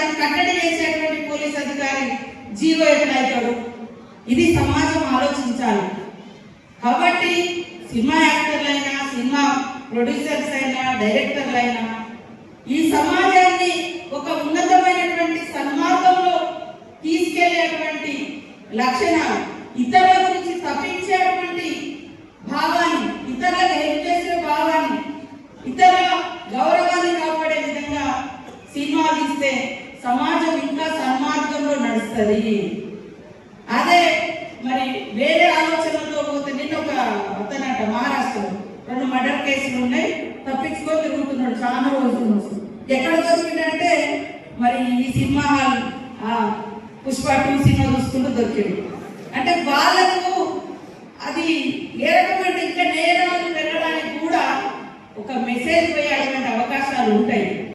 దాన్ని కట్టడి చేసేటువంటి పోలీస్ అధికారి జీరో ఎట్లయితాడు? ఇది సమాజం ఆలోచించాలి. కాబట్టి సినిమా యాక్టర్లైనా, సినిమా ప్రొడ్యూసర్స్ అయినా, డైరెక్టర్లైనా ఈ సమాజాన్ని ఒక ఉన్నతమైనటువంటి సన్మార్గంలో తీసుకెళ్లేటువంటి లక్షణాలు, ఇతరుల గురించి తప్పించేటువంటి భావాన్ని, ఇతరులకు హెల్ప్ చేసే భావాన్ని, ఇతరుల గౌరవాన్ని కాపాడే విధంగా సినిమా తీస్తే సమాజం ఇంకా సన్మార్గంలో నడుస్తుంది. అదే మరి వేరే ఆలోచనలతో పోతే, నిన్న ఒక అతనట మహారాష్ట్రలో 2 మర్డర్ కేసులు ఉన్నాయి, తప్పించుకొని తిరుగుతున్నాడు చాలా రోజులు. ఎక్కడ దొరికిందంటే మరి ఈ సినిమా హాల్ పుష్ప 2 సినిమా చూసుకుంటూ దొరికింది. అంటే వాళ్ళకు అది ఏ రకమైన ఇంకా నేరాలు పెరగడానికి కూడా ఒక మెసేజ్ పోయేటువంటి అవకాశాలు ఉంటాయి.